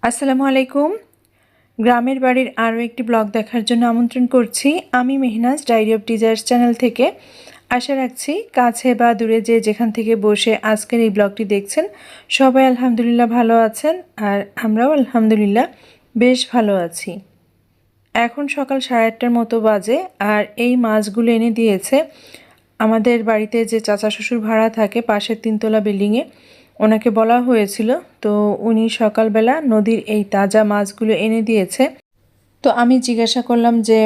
আসসালামু আলাইকুম। গ্রামের বাড়ির আরও একটি ব্লগ দেখার জন্য আমন্ত্রণ করছি। আমি Mehnaz Diary of Desires channel থেকে। আশা রাখছি কাছে বা দূরে যে যেখান থেকে বসে আজকের এই ব্লগটি দেখছেন সবাই আলহামদুলিল্লাহ ভালো আছেন, আর আমরাও আলহামদুলিল্লাহ বেশ ভালো আছি। এখন সকাল 8:30টার মতো বাজে, আর এই মাছগুলো এনে দিয়েছে আমাদের বাড়িতে যে চাচা শ্বশুর ভাড়া থাকে পাশের 3তলা বিল্ডিংয়ে। ওনাকে বলা হয়েছিল, তো উনি সকালবেলা নদীর এই তাজা মাছগুলো এনে দিয়েছে। তো আমি জিজ্ঞাসা করলাম যে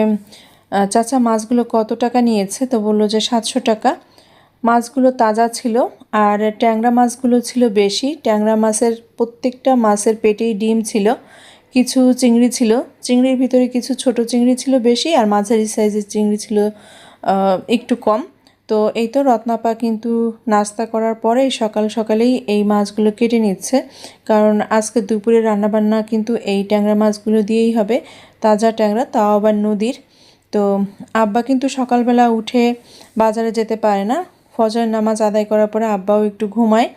চাচা মাছগুলো কত টাকা নিয়েছে, তো বললো যে 700 টাকা। মাছগুলো তাজা ছিল, আর ট্যাংরা মাছগুলো ছিল বেশি। ট্যাংরা মাছের প্রত্যেকটা মাছের পেটেই ডিম ছিল। কিছু চিংড়ি ছিল, চিংড়ির ভিতরে কিছু ছোট চিংড়ি ছিল বেশি, আর মাঝারি সাইজের চিংড়ি ছিল একটু কম। তো এই তো রত্নাপা কিন্তু নাস্তা করার পরেই সকাল সকালেই এই মাছগুলো কেটে নিচ্ছে, কারণ আজকে দুপুরে রান্নাবান্না কিন্তু এই ট্যাংরা মাছগুলো দিয়েই হবে। তাজা ট্যাংরা, তাও আবার নদীর। তো আব্বা কিন্তু সকালবেলা উঠে বাজারে যেতে পারে না। ফজর নামাজ আদায় করার পরে আব্বাও একটু ঘুমায়।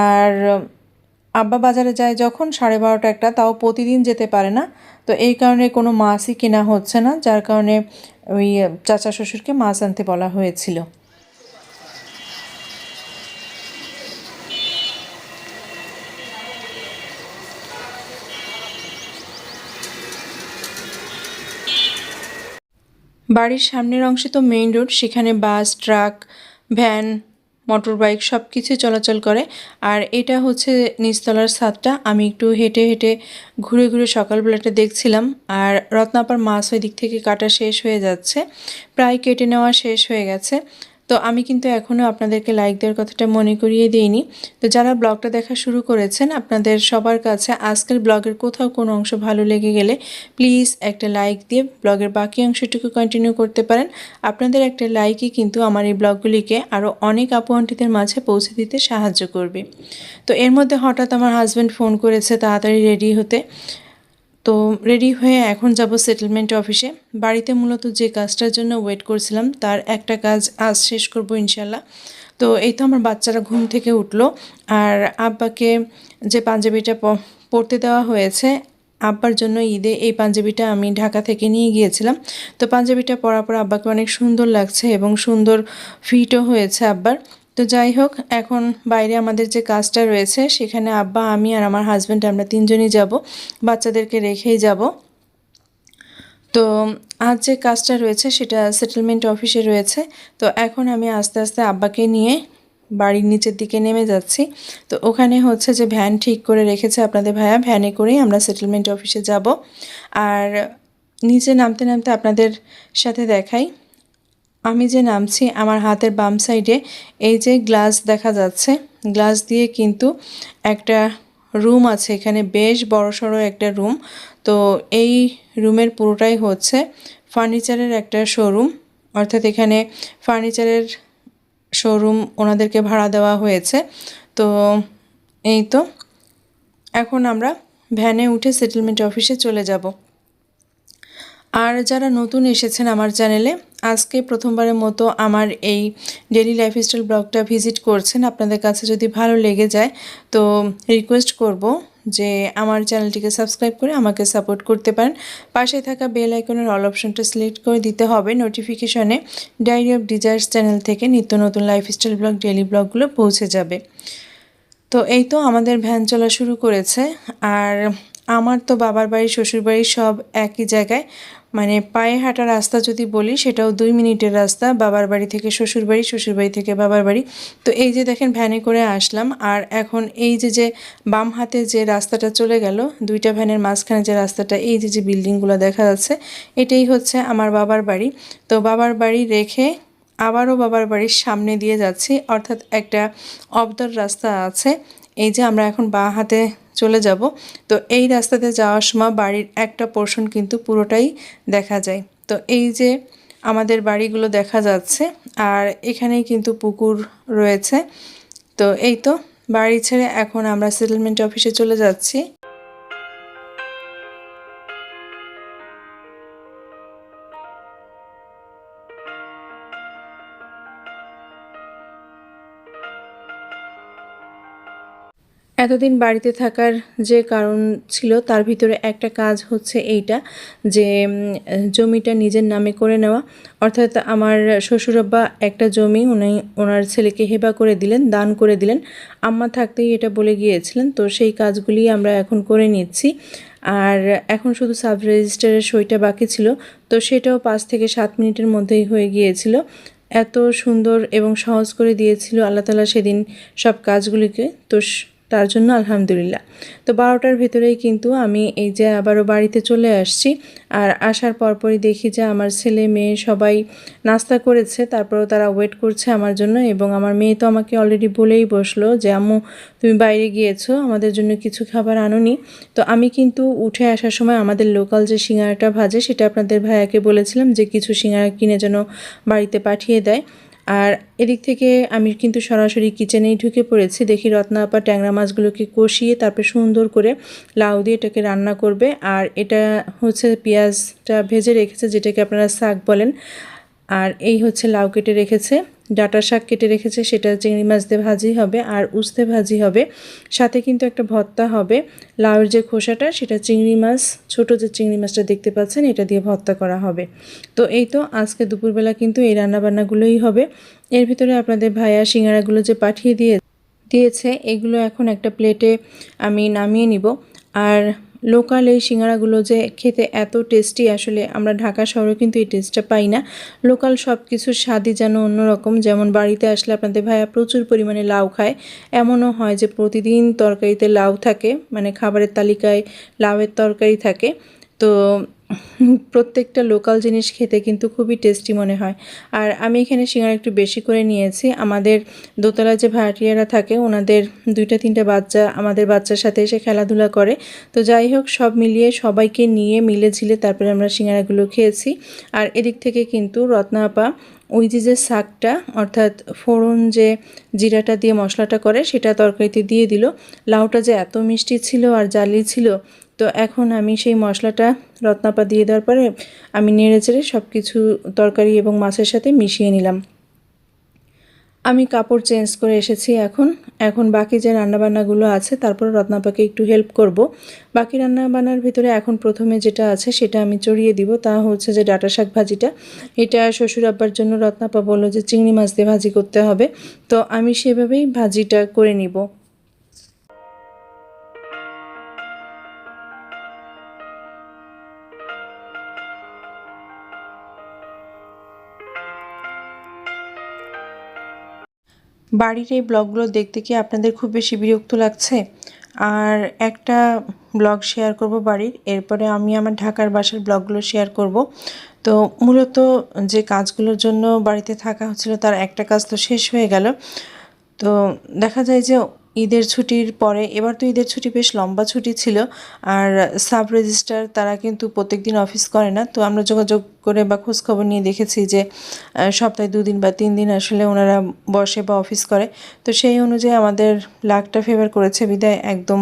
আর আব্বা বাজারে যায় যখন 12:30 একটা, তাও প্রতিদিন যেতে পারে না। তো এই কারণে কোনো মাছই কেনা হচ্ছে না, যার কারণে ওই চাচা শ্বশুরকে মাছ আনতে বলা হয়েছিল। বাড়ির সামনের অংশে তো মেইন রোড, সেখানে বাস, ট্রাক, ভ্যান, মোটর বাইক সব কিছুই চলাচল করে। আর এটা হচ্ছে নিচতলার ছাদটা। আমি একটু হেঁটে হেঁটে ঘুরে ঘুরে সকালবেলাটা দেখছিলাম। আর রত্নাপার মাছ ওই দিক থেকে কাটা শেষ হয়ে যাচ্ছে, প্রায় কেটে নেওয়া শেষ হয়ে গেছে। তো আমি কিন্তু এখনও আপনাদেরকে লাইক দেওয়ার কথাটা মনে করিয়ে দিইনি। তো যারা ব্লগটা দেখা শুরু করেছেন, আপনাদের সবার কাছে আজকের ব্লগের কোথাও কোনো অংশ ভালো লেগে গেলে প্লিজ একটা লাইক দিয়ে ব্লগের বাকি অংশটুকু কন্টিনিউ করতে পারেন। আপনাদের একটা লাইকই কিন্তু আমার এই ব্লগগুলিকে আরও অনেক আপু আন্টিদের মাঝে পৌঁছে দিতে সাহায্য করবে। তো এর মধ্যে হঠাৎ আমার হাজব্যান্ড ফোন করেছে তাড়াতাড়ি রেডি হতে। তো রেডি হয়ে এখন যাব সেটেলমেন্ট অফিসে। বাড়িতে মূলত যে কাজটার জন্য ওয়েট করছিলাম তার একটা কাজ আজ শেষ করব ইনশাল্লাহ। তো এই তো আমার বাচ্চারা ঘুম থেকে উঠলো, আর আব্বাকে যে পাঞ্জাবিটা পরতে দেওয়া হয়েছে, আব্বার জন্য ঈদে এই পাঞ্জাবিটা আমি ঢাকা থেকে নিয়ে গিয়েছিলাম। তো পাঞ্জাবিটা পরার পর আব্বাকে অনেক সুন্দর লাগছে এবং সুন্দর ফিটও হয়েছে আব্বার। তো যাই হোক, এখন বাইরে আমাদের যে কাজটা রয়েছে সেখানে আব্বা, আমি আর আমার হাজব্যান্ড আমরা তিনজনই যাব, বাচ্চাদেরকে রেখেই যাব। তো আজ যে কাজটা রয়েছে সেটা সেটেলমেন্ট অফিসে রয়েছে। তো এখন আমি আস্তে আস্তে আব্বাকে নিয়ে বাড়ির নিচের দিকে নেমে যাচ্ছি। তো ওখানে হচ্ছে যে ভ্যান ঠিক করে রেখেছে আপনাদের ভাইয়া, ভ্যানে করেই আমরা সেটেলমেন্ট অফিসে যাব। আর নিচে নামতে নামতে আপনাদের সাথে দেখাই, আমি যে নামছি আমার হাতের বাম সাইডে এই যে গ্লাস দেখা যাচ্ছে, গ্লাস দিয়ে কিন্তু একটা রুম আছে এখানে, বেশ বড়সড় একটা রুম। তো এই রুমের পুরোটাই হচ্ছে ফার্নিচারের একটা শোরুম, অর্থাৎ এখানে ফার্নিচারের শোরুম ওনাদেরকে ভাড়া দেওয়া হয়েছে। তো এই তো এখন আমরা ভ্যানে উঠে সেটেলমেন্ট অফিসে চলে যাব। আর যারা নতুন এসেছেন আমার চ্যানেলে, আজকে প্রথমবারের মতো আমার এই ডেইলি লাইফস্টাইল ব্লগটা ভিজিট করছেন, আপনাদের কাছে যদি ভালো লেগে যায় তো রিকোয়েস্ট করব যে আমার চ্যানেলটিকে সাবস্ক্রাইব করে আমাকে সাপোর্ট করতে পারেন। পাশে থাকা বেল আইকনের অল অপশনটা সিলেক্ট করে দিতে হবে, নোটিফিকেশনে ডায়েরি অফ ডিজায়ার্স চ্যানেল থেকে নিত্য নতুন লাইফস্টাইল ব্লগ, ডেইলি ব্লগগুলো পৌঁছে যাবে। তো এই তো আমাদের ভ্যান চলা শুরু করেছে। আর আমার তো বাবার বাড়ি শ্বশুর বাড়ি সব একই জায়গায়, মানে পায়ে হাঁটা রাস্তা যদি বলি সেটাও 2 মিনিটের রাস্তা, বাবার বাড়ি থেকে শ্বশুর বাড়ি, শ্বশুর বাড়ি থেকে বাবার বাড়ি। তো এই যে দেখেন ভ্যানে করে আসলাম, আর এখন এই যে যে বাম হাতে যে রাস্তাটা চলে গেল, দুইটা ভ্যানের মাঝখানে যে রাস্তাটা, এই যে যে বিল্ডিংগুলো দেখা যাচ্ছে, এটাই হচ্ছে আমার বাবার বাড়ি। তো বাবার বাড়ি রেখে আবারও বাবার বাড়ির সামনে দিয়ে যাচ্ছি, অর্থাৎ একটা অবদার রাস্তা আছে। এই যে আমরা এখন বাঁ হাতে চলে যাব। তো এই রাস্তাতে যাওয়ার সময় বাড়ির একটা পোর্শন কিন্তু পুরোটাই দেখা যায়। তো এই যে আমাদের বাড়িগুলো দেখা যাচ্ছে, আর এখানেই কিন্তু পুকুর রয়েছে। তো এই তো বাড়ি ছেড়ে এখন আমরা সেটেলমেন্ট অফিসে চলে যাচ্ছি। এতদিন বাড়িতে থাকার যে কারণ ছিল তার ভিতরে একটা কাজ হচ্ছে এইটা যে জমিটা নিজের নামে করে নেওয়া। অর্থাৎ আমার শ্বশুরাব্বা একটা জমি ওনার ছেলেকে হেবা করে দিলেন, দান করে দিলেন। আম্মা থাকতেই এটা বলে গিয়েছিলেন। তো সেই কাজগুলি আমরা এখন করে নিচ্ছি। আর এখন শুধু সাব রেজিস্টারের সইটা বাকি ছিল, তো সেটাও 5 থেকে 7 মিনিটের মধ্যেই হয়ে গিয়েছিল। এত সুন্দর এবং সহজ করে দিয়েছিল আল্লাহ তাআলা সেদিন সব কাজগুলিকে। তো তার জন্য আলহামদুলিল্লাহ। তো 12টার ভিতরেই কিন্তু আমি এই যে আবারও বাড়িতে চলে আসছি। আর আসার পরপরই দেখি যে আমার ছেলে মেয়ে সবাই নাস্তা করেছে, তারপরেও তারা ওয়েট করছে আমার জন্য। এবং আমার মেয়ে তো আমাকে অলরেডি বলেই বসলো যে আম্মু তুমি বাইরে গিয়েছো, আমাদের জন্য কিছু খাবার আনোনি। তো আমি কিন্তু উঠে আসার সময় আমাদের লোকাল যে সিঙ্গারাটা ভাজে সেটা আপনাদের ভাইয়াকে বলেছিলাম যে কিছু সিঙ্গারা কিনে যেন বাড়িতে পাঠিয়ে দেয়। আর এদিক থেকে আমি কিন্তু সরাসরি কিচেনেই ঢুকে পড়েছি। দেখি রত্না আপা ট্যাংরা মাছগুলোকে কষিয়ে তারপরে সুন্দর করে লাউ দিয়ে এটাকে রান্না করবে। আর এটা হচ্ছে পেঁয়াজটা ভেজে রেখেছে, যেটাকে আপনারা শাক বলেন। আর এই হচ্ছে লাউ কেটে রেখেছে, ডাঁটা শাক কেটে রেখেছে, সেটা চিংড়ি মাছ দিয়ে ভাজি হবে আর উস্তে ভাজি হবে। সাথে কিন্তু একটা ভর্তা হবে। লাউয়ের যে খোসাটা সেটা চিংড়ি মাছ, ছোট যে চিংড়ি মাছটা দেখতে পাচ্ছেন, এটা দিয়ে ভর্তা করা হবে। তো এই তো আজকে দুপুরবেলা কিন্তু এই রান্নাবান্নাগুলোই হবে। এর ভিতরে আপনাদের ভাইয়া সিঙ্গারাগুলো যে পাঠিয়ে দিয়েছে এগুলো এখন একটা প্লেটে আমি নামিয়ে নিব। আর লোকাল এই সিঙ্গারাগুলো যে খেতে এত টেস্টি, আসলে আমরা ঢাকা শহরে কিন্তু এই টেস্টটা পাই না। লোকাল সব কিছুর স্বাদই যেন অন্যরকম। যেমন বাড়িতে আসলে আপনাদের ভাইয়া প্রচুর পরিমাণে লাউ খায়, এমনও হয় যে প্রতিদিন তরকারিতে লাউ থাকে, মানে খাবারের তালিকায় লাউয়ের তরকারি থাকে। তো প্রত্যেকটা লোকাল জিনিস খেতে কিন্তু খুবই টেস্টি মনে হয়। আর আমি এখানে সিঙ্গারা একটু বেশি করে নিয়েছি। আমাদের দোতলায় যে ভাড়াটিয়ারা থাকে ওনাদের 2-3টা বাচ্চা আমাদের বাচ্চার সাথে এসে খেলাধুলা করে। তো যাই হোক, সব মিলিয়ে সবাইকে নিয়ে মিলে ঝিলে তারপরে আমরা সিঙ্গারাগুলো খেয়েছি। আর এদিক থেকে কিন্তু রত্না আপা ওই যে শাকটা, অর্থাৎ ফোড়ন যে জিরাটা দিয়ে মশলাটা করে সেটা তরকারিতে দিয়ে দিল। লাউটা যে এত মিষ্টি ছিল আর জালি ছিল। তো এখন আমি সেই মশলাটা রত্নাপা দিয়ে দেওয়ার পরে আমি নেড়েচেড়ে সব কিছু তরকারি এবং মাছের সাথে মিশিয়ে নিলাম। আমি কাপড় চেঞ্জ করে এসেছি এখন বাকি যে রান্নাবান্নাগুলো আছে তারপরে রত্নাপাকে একটু হেল্প করব। বাকি রান্নাবান্নার ভিতরে এখন প্রথমে যেটা আছে সেটা আমি চড়িয়ে দিব, তা হচ্ছে যে ডাঁটা শাক ভাজিটা। এটা শ্বশুর আব্বার জন্য রত্নাপা বলল যে চিংড়ি মাছ দিয়ে ভাজি করতে হবে, তো আমি সেভাবেই ভাজিটা করে নিব। বাড়ির এই ব্লগগুলো দেখতে কি আপনাদের খুব বেশি বিরক্ত লাগছে? আর একটা ব্লগ শেয়ার করব বাড়ির, এরপরে আমি আমার ঢাকার বাসার ব্লগগুলো শেয়ার করব। তো মূলত যে কাজগুলোর জন্য বাড়িতে থাকা হচ্ছিল তার একটা কাজ তো শেষ হয়ে গেল। তো দেখা যায় যে ঈদের ছুটির পরে, এবার তো ঈদের ছুটি বেশ লম্বা ছুটি ছিল। আর সাব রেজিস্ট্রার তারা কিন্তু প্রত্যেকদিন অফিস করে না। তো আমরা যোগাযোগ করে বা খোঁজখবর নিয়ে দেখেছি যে সপ্তাহে 2 দিন বা 3 দিন আসলে ওনারা বসে বা অফিস করে। তো সেই অনুযায়ী আমাদের লাকটা ফেভার করেছে বিধায় একদম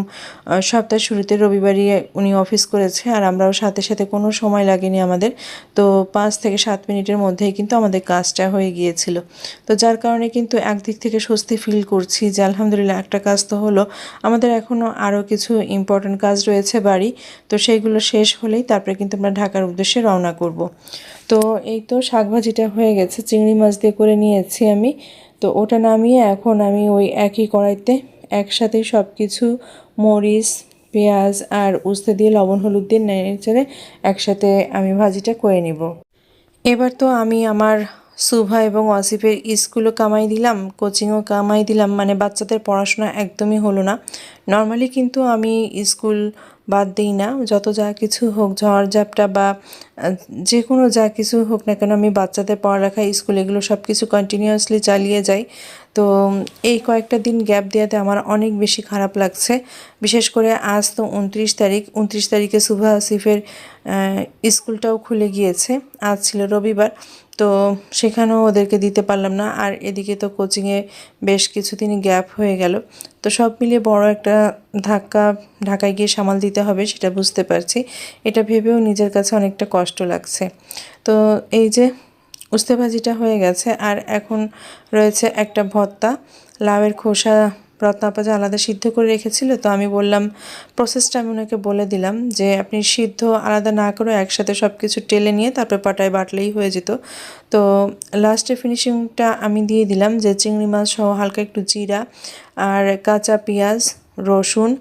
সপ্তাহের শুরুতে রবিবারই উনি অফিস করেছে। আর আমরাও সাথে সাথে কোনো সময় লাগেনি আমাদের। তো 5 থেকে 7 মিনিটের মধ্যেই কিন্তু আমাদের কাজটা হয়ে গিয়েছিল। তো যার কারণে কিন্তু একদিক থেকে স্বস্তি ফিল করছি যে আলহামদুলিল্লাহ একটা কাজ তো হলো। আমাদের এখনও আরও কিছু ইম্পর্ট্যান্ট কাজ রয়েছে বাড়ি, তো সেইগুলো শেষ হলেই তারপরে কিন্তু আমরা ঢাকার উদ্দেশ্যে রওনা করব। তো এই তো শাক ভাজিটা হয়ে গেছে, চিংড়ি মাছ দিয়ে করে নিয়েছি আমি। তো ওটা নামিয়ে এখন আমি ওই একই কড়াইতে একসাথেই সব কিছু মরিচ, পেঁয়াজ আর উস্তে দিয়ে লবণ হলুদ দিয়ে নেড়ে একসাথে আমি ভাজিটা করে নিব। এবার তো আমি আমার সুভা এবং ওয়াসিফের স্কুলও কামাই দিলাম, কোচিংও কামাই দিলাম, মানে বাচ্চাদের পড়াশোনা একদমই হলো না। নর্মালি কিন্তু আমি স্কুল বাদ দিই না, যত যা কিছু হোক, ঝড় ঝাপটা বা যে কোনো যা কিছু হোক না কেন, আমি বাচ্চাদের পড়ালেখা, স্কুল এগুলো সব কিছু কন্টিনিউয়াসলি চালিয়ে যাই। তো এই কয়েকটা দিন গ্যাপ দেওয়াতে আমার অনেক বেশি খারাপ লাগছে। বিশেষ করে আজ তো 29 তারিখ, 29 তারিখে সুভা আসিফের স্কুলটাও খুলে গিয়েছে। আজ ছিল রবিবার, তো সেখানেও ওদেরকে দিতে পারলাম না। আর এদিকে তো কোচিংয়ে বেশ কিছুদিনই গ্যাপ হয়ে গেল। তো সব মিলিয়ে বড় একটা ধাক্কা ঢাকায় গিয়ে সামাল দিতে হবে, সেটা বুঝতে পারছি। এটা ভেবেও নিজের কাছে অনেকটা কষ্ট লাগছে। তো এই যে উস্তে ভাজিটা হয়ে গেছে আর এখন রয়েছে একটা ভর্তা। লাউয়ের খোসা রত্নাপা যে আলাদা সিদ্ধ করে রেখেছিল, তো আমি বললাম প্রসেসটা আমি ওনাকে বলে দিলাম যে আপনি সিদ্ধ আলাদা না করে একসাথে সব কিছু টেলে নিয়ে তারপরে পাটায় বাটলেই হয়ে যেত। তো লাস্টে ফিনিশিংটা আমি দিয়ে দিলাম যে চিংড়ি মাছ সহ হালকা একটু জিরা আর কাঁচা পেঁয়াজ, রসুন,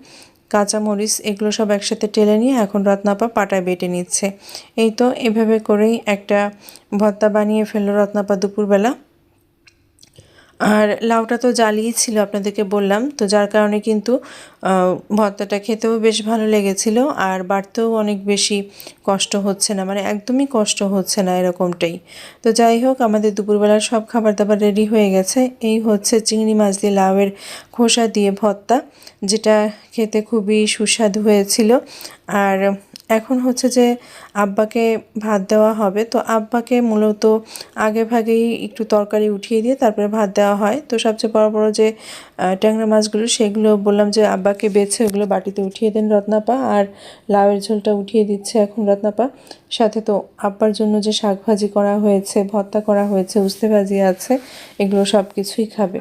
কাঁচামরিচ এগুলো সব একসাথে টেলে নিয়ে এখন রত্নাপা পাটায় বেটে নিচ্ছে। এই তো এভাবে করেই একটা ভর্তা বানিয়ে ফেললো রত্নাপা দুপুরবেলা। আর লাউটা তো জালিই ছিল আপনাদেরকে বললাম, তো যার কারণে কিন্তু ভর্তাটা খেতেও বেশ ভালো লেগেছিল আর বাড়তেও অনেক বেশি কষ্ট হচ্ছে না, মানে একদমই কষ্ট হচ্ছে না এরকমটাই। তো যাই হোক, আমাদের দুপুরবেলার সব খাবার দাবার রেডি হয়ে গেছে। এই হচ্ছে চিংড়ি মাছ দিয়ে লাউয়ের খোসা দিয়ে ভর্তা, যেটা খেতে খুবই সুস্বাদু হয়েছিল। আর এখন হচ্ছে যে আব্বাকে ভাত দেওয়া হবে, তো আব্বাকে মূলত আগে ভাগেই একটু তরকারি উঠিয়ে দিয়ে তারপরে ভাত দেওয়া হয়। তো সবচেয়ে বড় বড় যে ট্যাংরা মাছগুলো সেগুলো বললাম যে আব্বাকে বেছে ওগুলো বাটিতে উঠিয়ে দেন রত্নাপা, আর লাউয়ের ঝোলটা উঠিয়ে দিচ্ছে এখন রত্নাপা। সাথে তো আব্বার জন্য যে শাক ভাজি করা হয়েছে, ভর্তা করা হয়েছে, উস্তে ভাজি আছে, এগুলো সব কিছুই খাবে।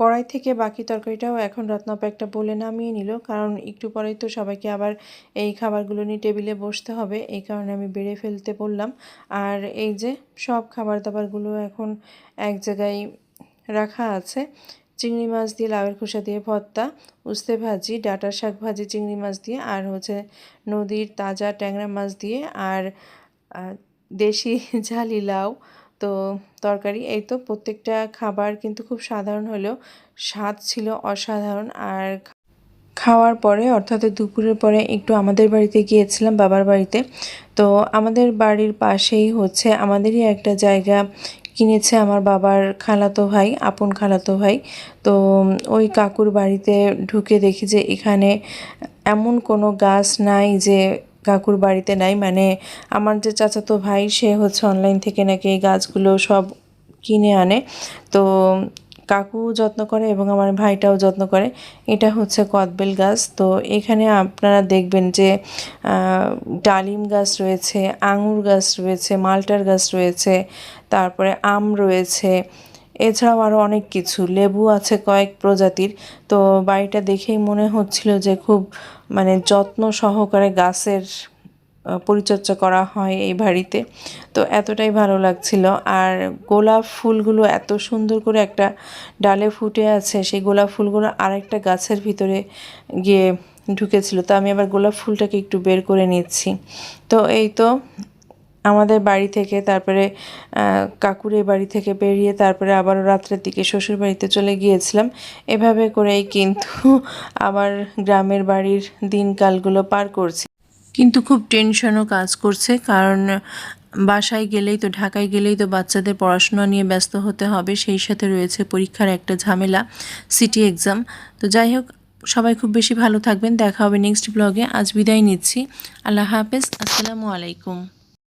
কড়াই থেকে বাকি তরকারিটাও এখন রত্নাপা একটা বলে নামিয়ে নিল, কারণ একটু পরেই তো সবাইকে আবার এই খাবারগুলো নিয়ে টেবিলে বসতে হবে, এই কারণে আমি বেড়ে ফেলতে বললাম। আর এই যে সব খাবার দাবারগুলো এখন এক জায়গায় রাখা আছে। চিংড়ি মাছ দিয়ে লাউয়ের খোসা দিয়ে ভর্তা, উস্তে ভাজি, ডাঁটা শাক ভাজি চিংড়ি মাছ দিয়ে, আর হচ্ছে নদীর তাজা ট্যাংরা মাছ দিয়ে, আর দেশি ঝালি লাউ তো তরকারি। এই তো প্রত্যেকটা খাবার কিন্তু খুব সাধারণ হলেও স্বাদ ছিল অসাধারণ। আর খাওয়ার পরে অর্থাৎ দুপুরের পরে একটু আমাদের বাড়িতে গিয়েছিলাম, বাবার বাড়িতে। তো আমাদের বাড়ির পাশেই হচ্ছে আমাদেরই একটা জায়গা কিনেছে আমার বাবার খালাতো ভাই, আপন খালাতো ভাই। তো ওই কাকুর বাড়িতে ঢুকে দেখি যে এখানে এমন কোনো গাছ নাই যে কাকুর বাড়িতে নাই, মানে আমার যে চাচাতো ভাই সে হচ্ছে অনলাইন থেকে নাকি এই গাছগুলো সব কিনে আনে। তো কাকু যত্ন করে এবং আমার ভাইটাও যত্ন করে। এটা হচ্ছে কদবেল গাছ। তো এখানে আপনারা দেখবেন যে ডালিম গাছ রয়েছে, আঙুর গাছ রয়েছে, মালটার গাছ রয়েছে, তারপরে আম রয়েছে, এছাড়াও আরও অনেক কিছু, লেবু আছে কয়েক প্রজাতির। তো বাড়িটা দেখেই মনে হচ্ছিল যে খুব মানে যত্ন সহকারে গাছের পরিচর্যা করা হয় এই বাড়িতে। তো এতটাই ভালো লাগছিল। আর গোলাপ ফুলগুলো এত সুন্দর করে একটা ডালে ফুটে আছে, সেই গোলাপ ফুলগুলো আরেকটা গাছের ভিতরে গিয়ে ঢুকেছিল। তো আমি আবার গোলাপ ফুলটাকে একটু বের করে নিচ্ছি। তো এই তো আমাদের বাড়ি থেকে তারপরে কাকুরের বাড়ি থেকে বেরিয়ে তারপরে আবারও রাত্রের দিকে শ্বশুর বাড়িতে চলে গিয়েছিলাম। এভাবে করেই কিন্তু আবার গ্রামের বাড়ির দিনকালগুলো পার করছি। কিন্তু খুব টেনশনও কাজ করছে, কারণ বাসায় গেলেই তো, ঢাকায় গেলেই তো বাচ্চাদের পড়াশোনা নিয়ে ব্যস্ত হতে হবে, সেই সাথে রয়েছে পরীক্ষার একটা ঝামেলা, সিটি এক্সাম। তো যাই হোক, সবাই খুব বেশি ভালো থাকবেন, দেখা হবে নেক্সট ব্লগে। আজ বিদায় নিচ্ছি, আল্লাহ হাফেজ, আসসালামু আলাইকুম।